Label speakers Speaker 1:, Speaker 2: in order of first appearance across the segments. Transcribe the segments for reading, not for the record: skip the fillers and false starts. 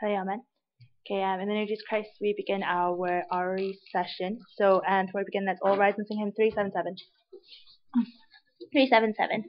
Speaker 1: Hey, Amen. Okay, in the name of Jesus Christ, we begin our RE session. So, before we begin, let's all rise and sing hymn 377. 377.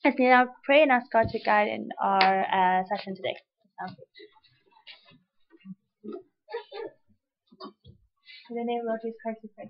Speaker 1: Let's now pray and ask God to guide in our session today. In the name of Lord Jesus Christ, we pray.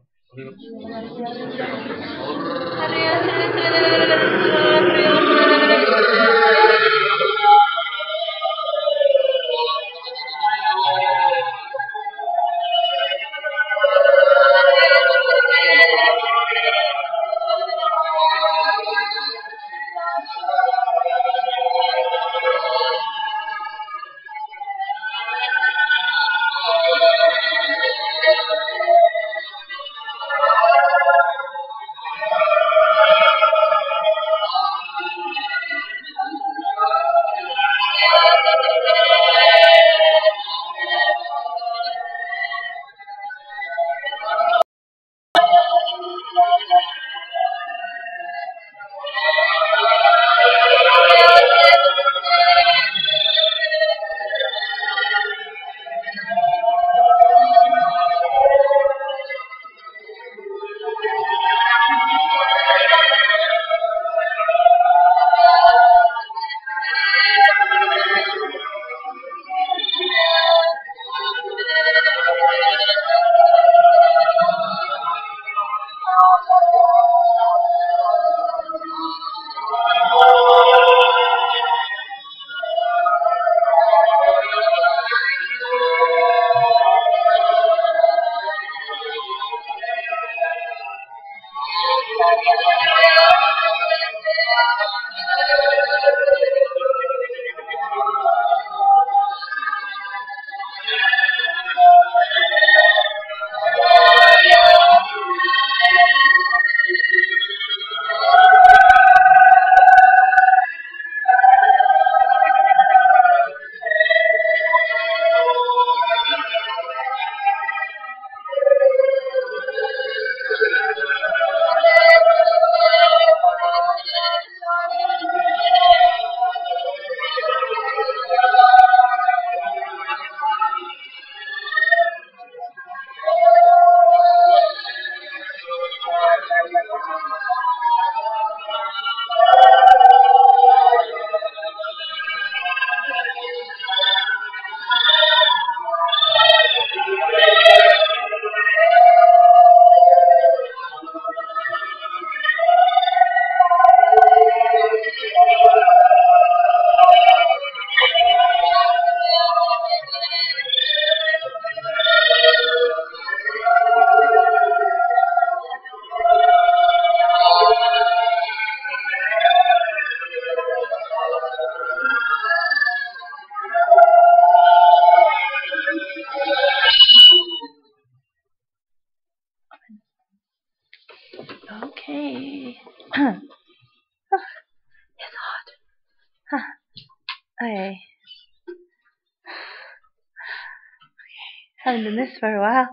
Speaker 1: Haven't done this for a while.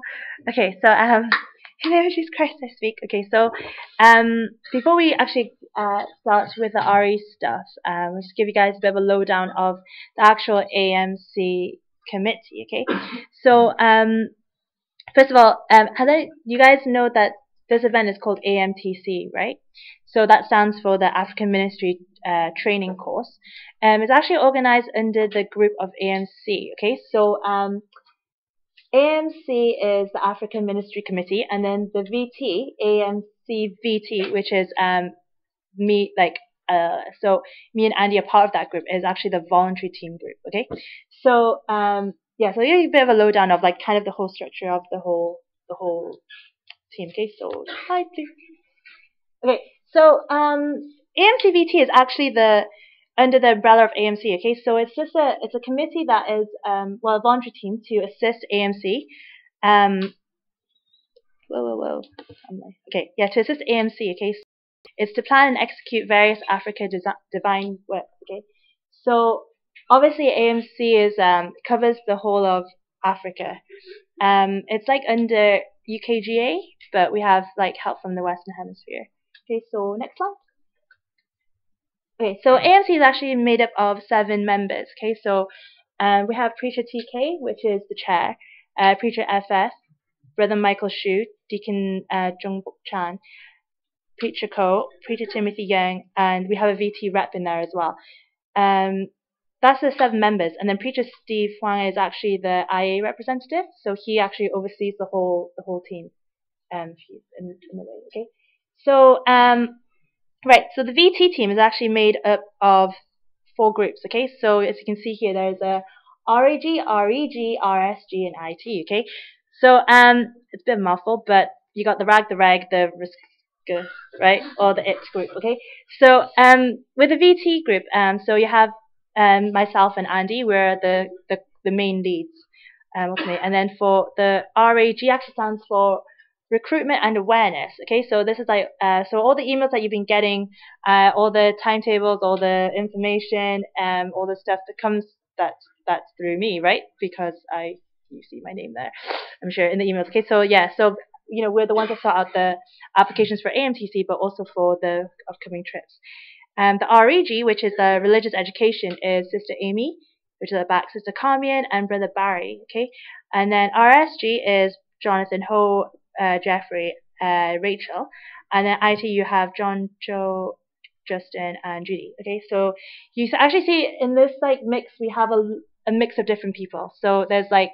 Speaker 1: Okay, so in the name of Jesus Christ I speak. Okay, so before we actually start with the RE stuff, I'll just give you guys a bit of a lowdown of the actual AMC committee. Okay, so first of all, you guys know that this event is called AMTC, right? So that stands for the African Ministry Training Course. It's actually organized under the group of AMC. Okay, so AMC is the African Ministry Committee, and then the VT, AMC VT, which is me, so me and Andy are part of that group, is actually the voluntary team group. Okay, so yeah, so here's a bit of a lowdown of like kind of the whole structure of the whole team. Okay, so hi, please. Okay, so AMCVT is actually under the umbrella of AMC. Okay, so it's a committee that is a voluntary team to assist AMC. Okay, yeah, to assist AMC. Okay, so it's to plan and execute various Africa divine work. Okay, so obviously AMC is covers the whole of Africa. It's like under UKGA, but we have like help from the Western Hemisphere. Okay, so next slide. Okay, so AMC is actually made up of 7 members. Okay, so we have Preacher TK, which is the chair, Preacher FF, Brother Michael Shu, Deacon Jung Buk Chan, Preacher Ko, Preacher Timothy Young, and we have a VT rep in there as well. That's the 7 members, and then Preacher Steve Huang is actually the IA representative, so he actually oversees the whole team. In a way, okay. So right, so the VT team is actually made up of 4 groups. Okay, so as you can see here, there's a RAG, REG, RSG, and IT. Okay, so it's a bit of a mouthful, but you got the RAG, the REG, the RISC, right, or the IT group. Okay, so with the VT group, so you have myself and Andy, we're the main leads, ultimately. And then for the RAG actually stands for recruitment and awareness. Okay, so this is like so all the emails that you've been getting, all the timetables, all the information, all the stuff that comes, that's through me, right? Because you see my name there, I'm sure, in the emails. Okay, so yeah, so you know, we're the ones that sort out the applications for AMTC, but also for the upcoming trips. The REG, which is the religious education, is Sister Amy, which is at the back, Sister Carmian, and Brother Barry. Okay, and then RSG is Jonathan Ho, Jeffrey, Rachel, and then IT you have John, Joe, Justin, and Judy. Okay, so you actually see in this like mix we have a mix of different people. So there's like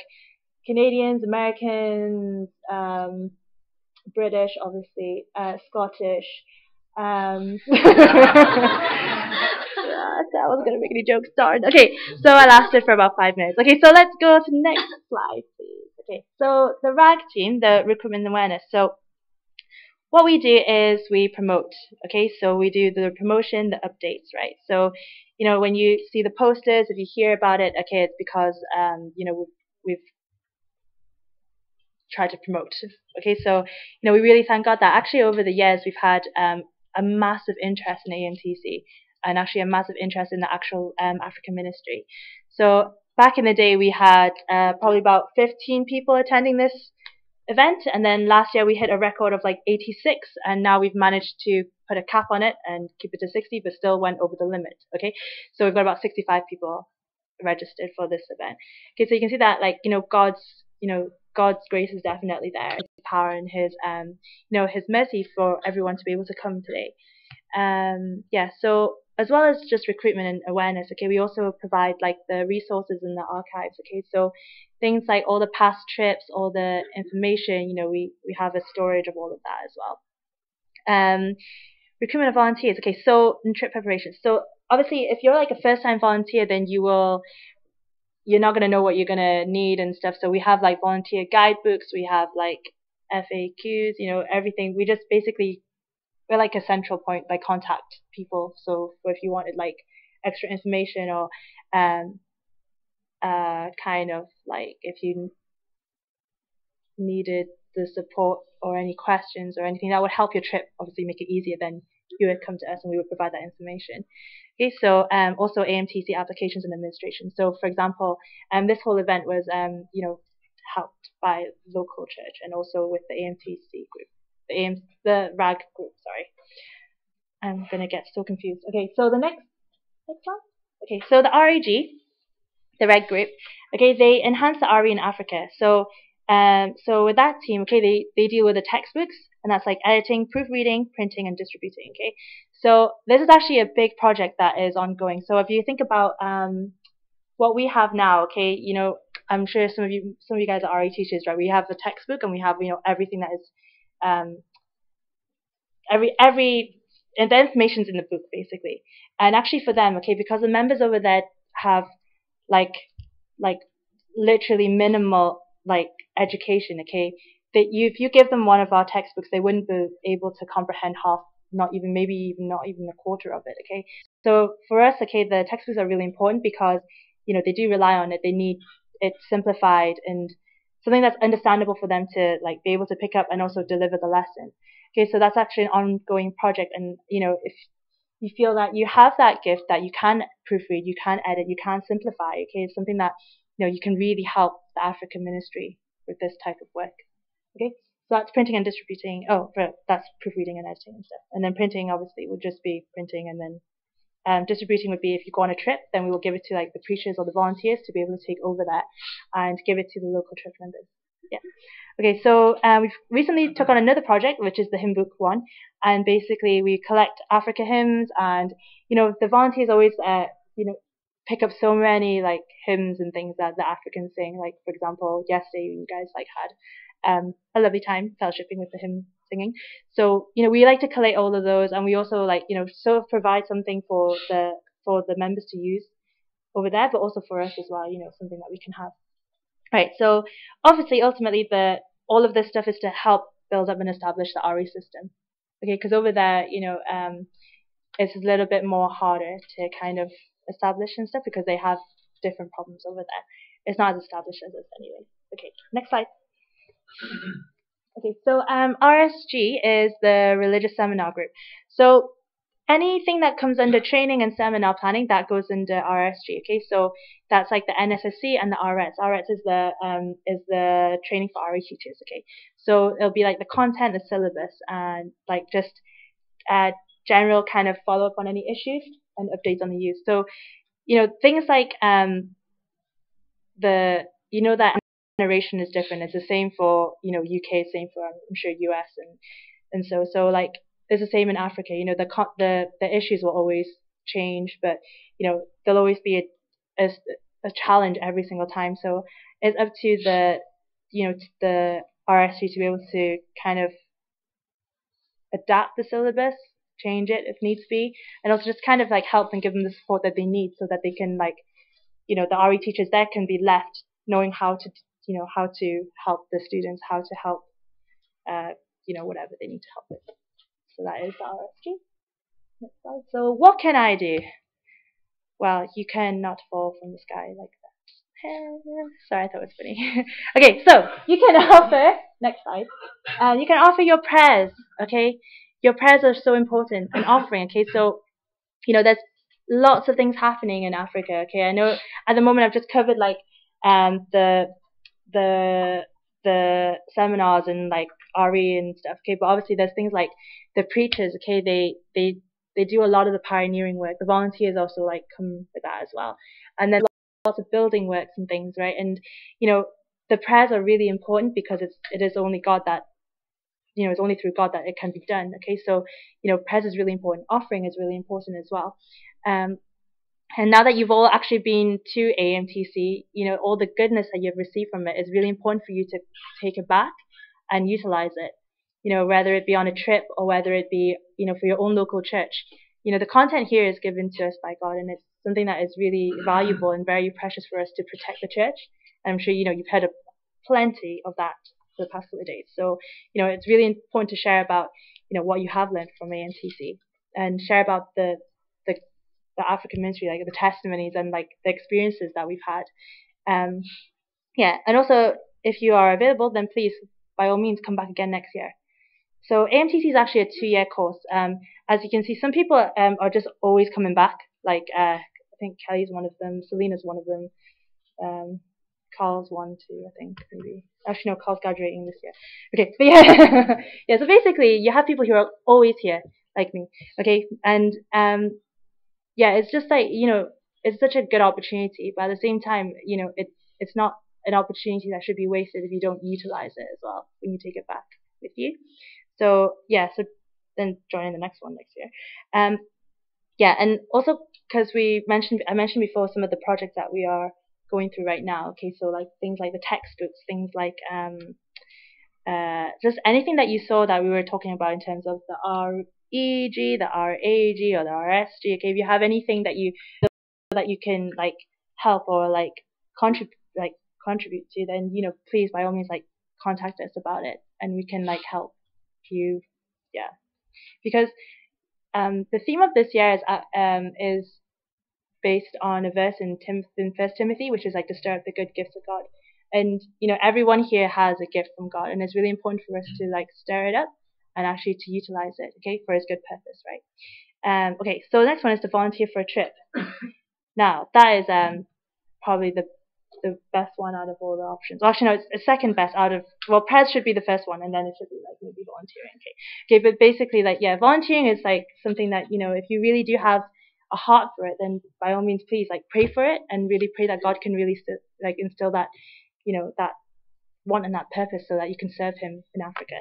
Speaker 1: Canadians, Americans, British, obviously, Scottish. I wasn't gonna make any jokes, darn. Okay, so I lasted for about 5 minutes. Okay, so let's go to the next slide, please. Okay, so the RAG team, the recruitment awareness. So what we do is we promote. Okay, so we do the promotion, the updates, right? So you know, when you see the posters, if you hear about it, okay, it's because you know, we've tried to promote. Okay, so you know, we really thank God that actually over the years we've had a massive interest in AMTC, and actually a massive interest in the actual African ministry. So back in the day we had probably about 15 people attending this event, and then last year we hit a record of like 86, and now we've managed to put a cap on it and keep it to 60, but still went over the limit. Okay, so we've got about 65 people registered for this event. Okay, so you can see that, like, you know, God's grace is definitely there. His power and His you know, His mercy for everyone to be able to come today. Yeah, so as well as just recruitment and awareness, okay, we also provide like the resources in the archives. Okay, so things like all the past trips, all the information, you know, we have a storage of all of that as well. Recruitment of volunteers. Okay, so in trip preparation. So obviously, if you're like a first-time volunteer, then you're not going to know what you're going to need and stuff. So we have like volunteer guidebooks, we have like FAQs, you know, everything. We just basically, we're like a central point, like contact people. So if you wanted like extra information or kind of like if you needed the support or any questions or anything that would help your trip, obviously make it easier, then you would come to us and we would provide that information. Okay, so also AMTC applications and administration. So for example, this whole event was you know, helped by local church and also with the AMTC group, the RAG group. Sorry, I'm gonna get so confused. Okay, so the next one. Okay, so the RAG, the RAG group. Okay, they enhance the RE in Africa. So so with that team, okay, they deal with the textbooks, and that's like editing, proofreading, printing, and distributing. Okay, so this is actually a big project that is ongoing. So if you think about what we have now, okay, I'm sure some of you guys are RE teachers, right? We have the textbook and we have everything that is and the information's in the book basically. And actually for them, okay, because the members over there have like literally minimal education, okay, that if you give them one of our textbooks, they wouldn't be able to comprehend half, not even a quarter of it, okay. So for us, okay, the textbooks are really important because they do rely on it. They need it simplified and something that's understandable for them to be able to pick up and also deliver the lesson. Okay, so that's actually an ongoing project, and if you feel that you have that gift, that you can proofread, you can edit, you can simplify, okay, it's something that you can really help the African ministry with this type of work. Okay, so that's printing and distributing. That's proofreading and editing and stuff. And then printing obviously would just be printing, and then distributing would be if you go on a trip, then we will give it to the preachers or the volunteers to be able to take over that and give it to the local church members. Yeah. Okay, so we've recently took on another project, which is the hymn book one, and basically we collect Africa hymns, and the volunteers always pick up so many hymns and things that the Africans sing. Like for example, yesterday you guys had a lovely time fellowshipping with the hymn singing. So we like to collate all of those, and we also sort of provide something for the members to use over there, but also for us as well. Something that we can have. Right. So obviously, ultimately, all of this stuff is to help build up and establish the RE system. Okay, because over there, it's a little bit more harder to kind of establish and stuff because they have different problems over there. It's not as established as us anyway. Okay, next slide. Okay, so RSG is the religious seminar group. So anything that comes under training and seminar planning, that goes under RSG. Okay, so that's like the NSSC and the RETS. RETS is the training for RE teachers. Okay, so it'll be like the content, the syllabus, and just general kind of follow up on any issues and updates on the use. So things like that narration is different. It's the same for UK, same for I'm sure US and so it's the same in Africa. The issues will always change, but there'll always be a challenge every single time. So it's up to the RSG to be able to kind of adapt the syllabus, change it if needs be, and also just kind of help and give them the support that they need so that they can the RE teachers there can be left knowing how to help the students, how to help whatever they need to help with. So that is the RSG. Next slide. So what can I do? Well, you cannot fall from the sky like that. Sorry, I thought it was funny. Okay, so you can offer, next slide, you can offer your prayers, okay? Your prayers are so important, an offering, okay? So, there's lots of things happening in Africa, okay? I know at the moment I've just covered the seminars and RE and stuff, okay? But obviously there's things like the preachers, okay? They do a lot of the pioneering work. The volunteers also come with that as well. And then lots of building works and things, right? And the prayers are really important because it is only God that it's only through God that it can be done. Okay, so prayers is really important. Offering is really important as well. And now that you've all actually been to AMTC, all the goodness that you've received from it is really important for you to take it back and utilize it. Whether it be on a trip or whether it be for your own local church. The content here is given to us by God, and it's something that is really valuable and very precious for us to protect the church. And I'm sure you've heard of plenty of that for the past couple of days. So it's really important to share about what you have learned from AMTC and share about the African ministry, the testimonies and the experiences that we've had. Yeah, and also if you are available, then please by all means come back again next year. So AMTC is actually a 2-year course. As you can see, some people are just always coming back. I think Kelly's one of them, Selena's one of them. Carl's 1, 2, I think, maybe. Actually, no, Carl's graduating this year. Okay, but yeah. Yeah, so basically, you have people who are always here, like me, okay? And, yeah, it's just like, it's such a good opportunity, but at the same time, it's not an opportunity that should be wasted if you don't utilize it as well when you take it back with you. So, yeah, so then join in the next one next year. Yeah, and also because I mentioned before some of the projects that we are going through right now. Okay, so like things like the textbooks, things like just anything that you saw that we were talking about in terms of the REG, the RAG, or the RSG. Okay, if you have anything that you can like help or like contribute to, then please by all means like contact us about it, and we can like help you. Yeah, because the theme of this year is based on a verse in First Timothy, which is like to stir up the good gifts of God. And everyone here has a gift from God, and it's really important for us to like stir it up and actually to utilize it, okay, for His good purpose, right? Okay, so the next one is to volunteer for a trip. Now that is probably the best one out of all the options. Well, actually, no, it's second best out of. Well, prayers should be the first one, and then it should be like maybe volunteering. Okay, but basically, like volunteering is like something that if you really do have a heart for it, then by all means, please like pray for it and really pray that God can really like instill that that want and that purpose so that you can serve Him in Africa.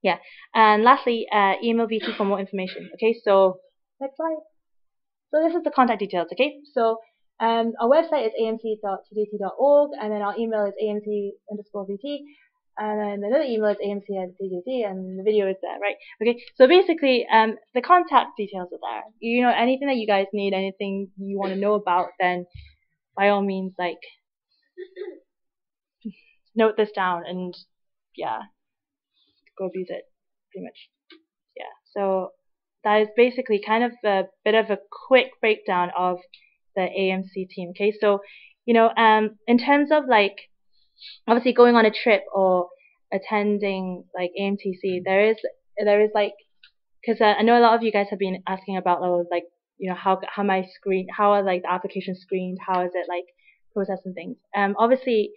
Speaker 1: Yeah, and lastly, email VT for more information. Okay, so next slide. So this is the contact details. Okay, so our website is amc.tjt.org, and then our email is amc_vt, and then another email is amc@tjt, and the video is there, right? Okay, so basically, the contact details are there. Anything that you guys need, anything you want to know about, then by all means, like, note this down, and yeah, go use it, pretty much. Yeah, so that is basically kind of a bit of a quick breakdown of the AMC team. Okay, so in terms of like obviously going on a trip or attending like AMTC, there is like, because I know a lot of you guys have been asking about like how are like the applications screened, how is it like processed and things. Obviously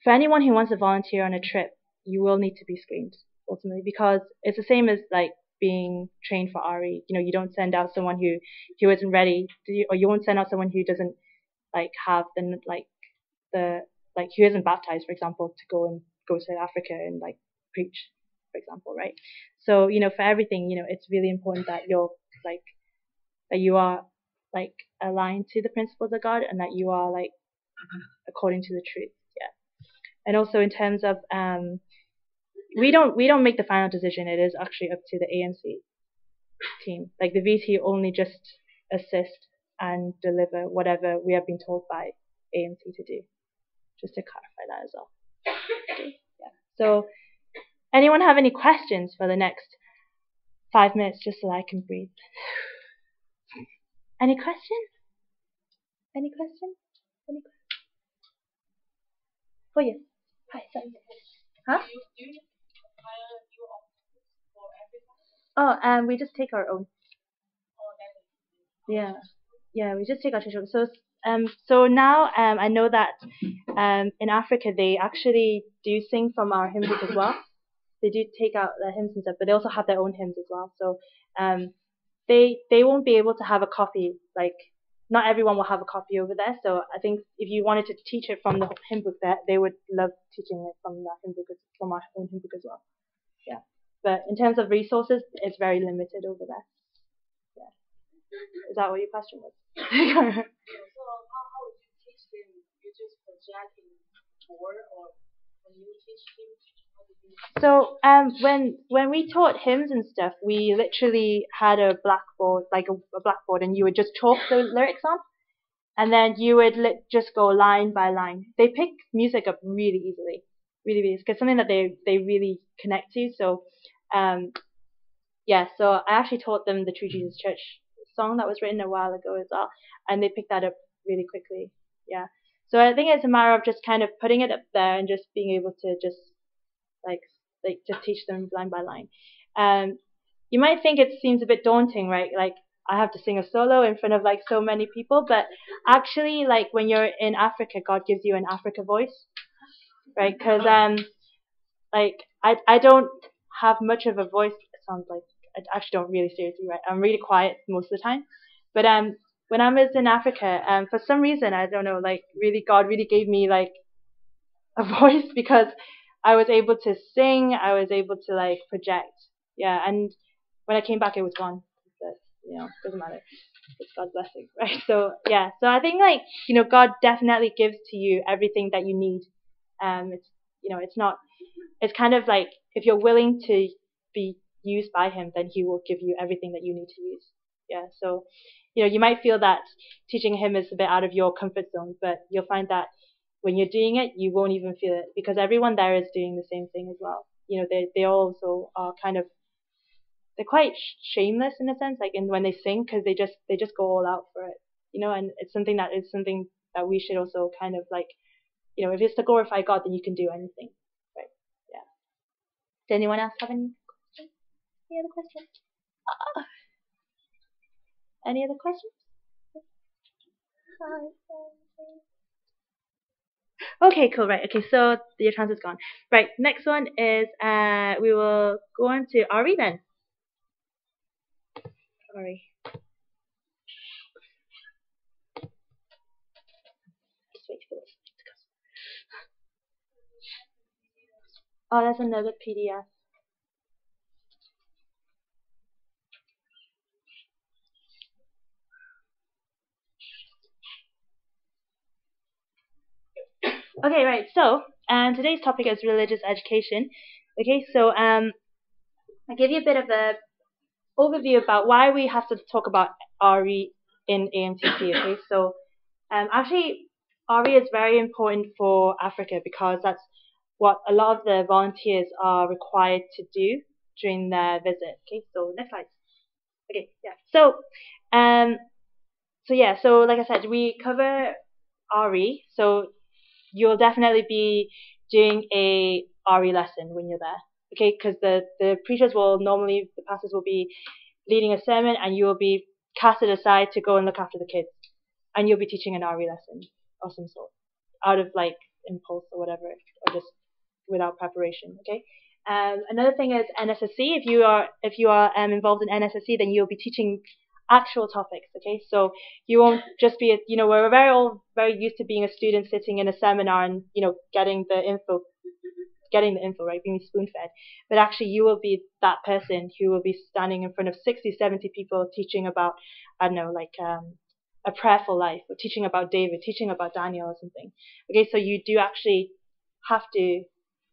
Speaker 1: for anyone who wants to volunteer on a trip, you will need to be screened ultimately, because it's the same as like being trained for RE. You don't send out someone who isn't ready, or you won't send out someone who doesn't like have the who isn't baptized, for example, to go to Africa and like preach, for example, right? So for everything, it's really important that you are like aligned to the principles of God, and that you are like according to the truth. Yeah. And also in terms of we don't make the final decision. It is actually up to the AMC team. Like the VT only just assist and deliver whatever we have been told by AMC to do. Just to clarify that as well. Okay, yeah. So anyone have any questions for the next 5 minutes, just so that I can breathe? Any questions? Any questions? Any questions? Oh yes. Hi, sorry. Huh? Oh, we just take our own. Yeah, yeah, we just take our traditional. So now I know that in Africa they actually do sing from our hymn book as well. They do take out the hymns and stuff, but they also have their own hymns as well. So they won't be able to have a copy. Like not everyone will have a copy over there. So I think if you wanted to teach it from the hymn book, there they would love teaching it from the hymn book, from our own hymn book as well. Yeah, but in terms of resources, it's very limited over there. Yeah. Is that what your question was?
Speaker 2: So how would you teach them? You just project in board, or when you teach him?
Speaker 1: So when we taught hymns and stuff, we literally had a blackboard, like a blackboard, and you would just chalk the lyrics on, and then you would just go line by line. They pick music up really easily, really, because something that they really connect to. So yeah, so I actually taught them the True Jesus Church song that was written a while ago as well, and they picked that up really quickly. Yeah, so I think it's a matter of just kind of putting it up there and just being able to just like to teach them line by line. You might think it seems a bit daunting, right? Like I have to sing a solo in front of like so many people. But actually, like when you're in Africa, God gives you an Africa voice, right? Because like I don't have much of a voice. It sounds like I actually don't really seriously, right? I'm really quiet most of the time. But when I was in Africa, for some reason I don't know, like really God really gave me like a voice because I was able to sing, I was able to like project. Yeah, and when I came back it was gone. But doesn't matter. It's God's blessing, right? So yeah, so I think like, God definitely gives to you everything that you need. It's it's not it's kind of like if you're willing to be used by him, then he will give you everything that you need to use. Yeah, so you might feel that teaching him is a bit out of your comfort zone, but you'll find that when you're doing it, you won't even feel it because everyone there is doing the same thing as well. They also are kind of they're quite shameless in a sense, like in when they sing, because they just go all out for it. And it's something that we should also kind of like, if it's to glorify God, then you can do anything, right? Yeah. Does anyone else have any questions? Any other questions? Any other questions? Okay, cool. Right. Okay, so your chance is gone. Right. Next one is we will go on to Ari then. Ari. Just wait for this. Oh, that's another PDF. Okay, right. So, today's topic is religious education. Okay, so I give you a bit of a overview about why we have to talk about RE in AMTC. Okay, so actually, RE is very important for Africa because that's what a lot of the volunteers are required to do during their visit. Okay, so next slide. Okay, yeah. So like I said, we cover RE. So you'll definitely be doing a RE lesson when you're there. Okay, because the preachers the pastors will be leading a sermon and you will be casted aside to go and look after the kids. And you'll be teaching an RE lesson of some sort out of like impulse or whatever, or just without preparation. Okay. Another thing is NSSC. If you are involved in NSSC, then you'll be teaching actual topics. Okay, so you won't just be we're all very used to being a student sitting in a seminar and getting the info right, being spoon fed. But actually you will be that person who will be standing in front of 60, 70 people teaching about, I don't know, like a prayerful life, or teaching about David, teaching about Daniel or something. Okay, so you do actually have to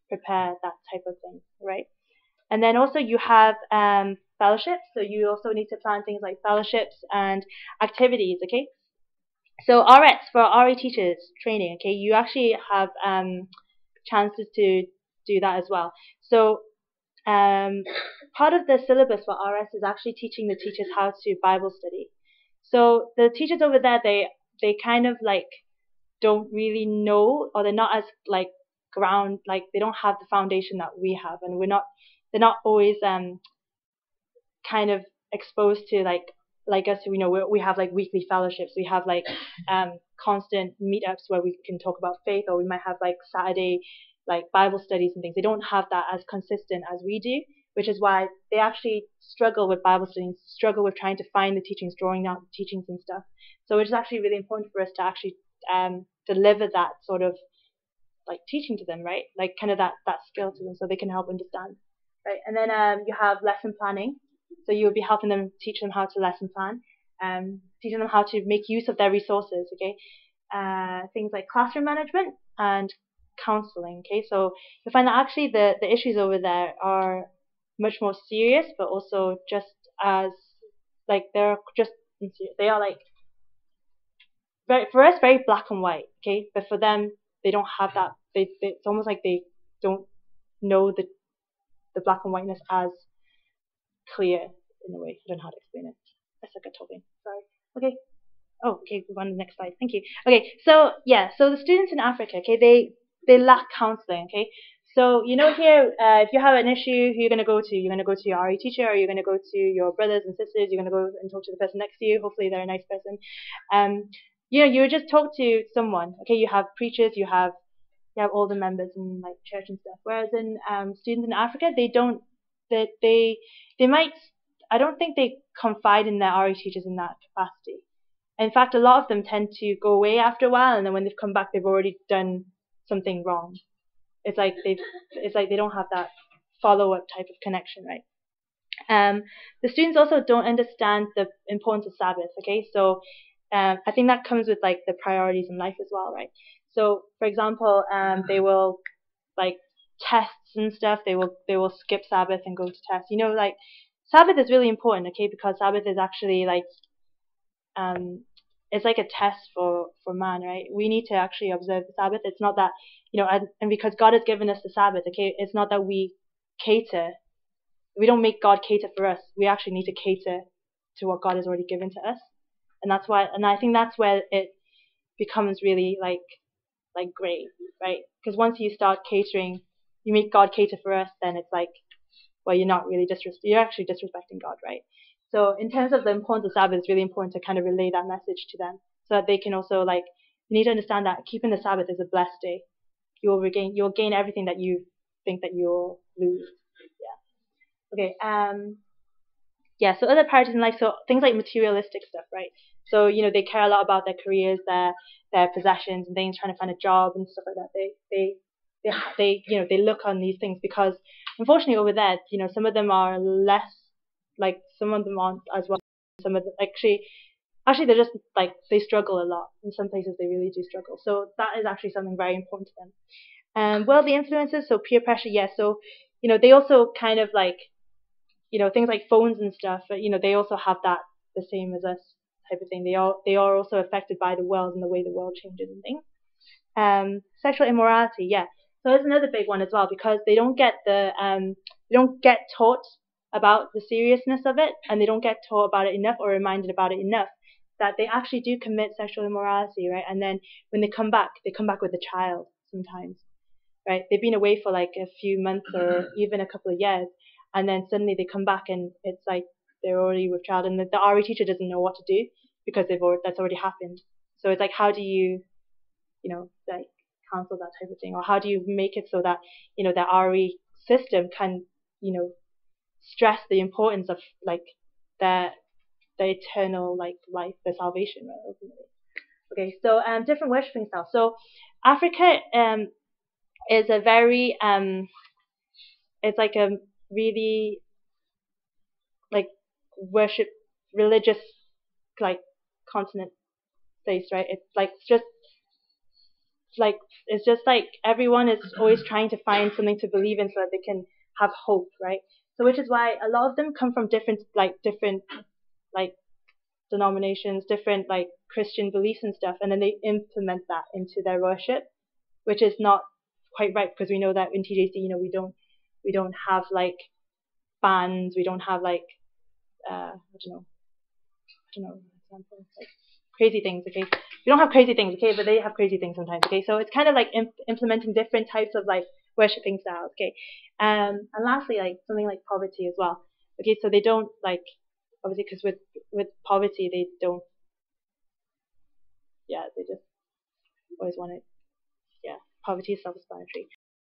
Speaker 1: prepare that type of thing, right? And then also you have fellowships, so you also need to plan things like fellowships and activities. Okay, so RX for RE teachers training. Okay, you actually have chances to do that as well. So part of the syllabus for RS is actually teaching the teachers how to Bible study. So the teachers over there, they kind of like don't really know, or they're not as like they don't have the foundation that we have, and they're not always kind of exposed to like us. We have like weekly fellowships, we have like constant meetups where we can talk about faith, or we might have like Saturday like Bible studies and things. They don't have that as consistent as we do, which is why they actually struggle with Bible studies, struggle with trying to find the teachings, drawing out the teachings and stuff. So it's actually really important for us to actually deliver that sort of like teaching to them, right? Like kind of that skill to them, so they can help understand, right? And then you have lesson planning, so you'll be helping them, teach them how to lesson plan, teaching them how to make use of their resources. Okay, things like classroom management and counseling. Okay, so you'll find that actually the issues over there are much more serious, but also just as like they are like for us very black and white. Okay, but for them they don't have that. It's almost like they don't know the black and whiteness as clear in a way. I don't know how to explain it. I suck at talking. Sorry. Okay. Oh, okay. Move on to the next slide. Thank you. Okay. So yeah. So the students in Africa, okay, they lack counseling. Okay. So here, if you have an issue, who you're going to go to? You're going to go to your RE teacher, or you're going to go to your brothers and sisters. You're going to go and talk to the person next to you. Hopefully, they're a nice person. You would just talk to someone. Okay, you have preachers, you have older members in like church and stuff. Whereas in students in Africa, they don't. They might. I don't think they confide in their RE teachers in that capacity. In fact, a lot of them tend to go away after a while, and then when they've come back, they've already done something wrong. It's like they don't have that follow-up type of connection, right? The students also don't understand the importance of Sabbath. Okay, so I think that comes with like the priorities in life as well, right? So, for example, they will like tests and stuff. They will skip Sabbath and go to tests. Like Sabbath is really important, okay, because Sabbath is actually like it's like a test for man, right? We need to actually observe the Sabbath. It's not that and because God has given us the Sabbath, okay, it's not that we don't make God cater for us. We actually need to cater to what God has already given to us, and that's why. And I think that's where it becomes really like great, right? Because once you start catering, you make God cater for us, then it's like, well, you're not really you're actually disrespecting God, right? So in terms of the importance of Sabbath, it's really important to kind of relay that message to them, so that they can also you need to understand that keeping the Sabbath is a blessed day. You'll gain everything that you think that you'll lose. Yeah. Okay. So other priorities in life, so things like materialistic stuff, right? So they care a lot about their careers, their possessions and things, trying to find a job and stuff like that. They look on these things because unfortunately over there, some of them are less, like some of them aren't as well. Some of them actually they're just like they struggle a lot. In some places they really do struggle. So that is actually something very important to them. Worldly influences, so peer pressure, yes. So they also kind of like things like phones and stuff, but they also have that the same as us type of thing. They are also affected by the world and the way the world changes and things. Sexual immorality, yeah. So that's another big one as well, because they don't get taught about the seriousness of it, and they don't get taught about it enough or reminded about it enough that they actually do commit sexual immorality, right? And then when they come back with a child sometimes, right? They've been away for like a few months or even a couple of years, and then suddenly they come back and it's like they're already with child, and the RE teacher doesn't know what to do because that's already happened. So it's like, how do you, like counsel that type of thing, or how do you make it so that the RE system can, stress the importance of like the eternal like life, the salvation, right? Ultimately. Okay, so different worshiping styles. So Africa is a very it's like a really like worship religious like continent place, right? It's just like everyone is always trying to find something to believe in so that they can have hope, right? So which is why a lot of them come from different denominations, different like Christian beliefs and stuff, and then they implement that into their worship, which is not quite right, because we know that in TJC, we don't have like bands, we don't have like I don't know example, like crazy things, okay? We don't have crazy things, okay, but they have crazy things sometimes, okay? So it's kind of like implementing different types of like worshipping styles, okay? And lastly, like something like poverty as well, okay? So they don't like, obviously, because with poverty they don't, they just always want it, poverty is self-explanatory.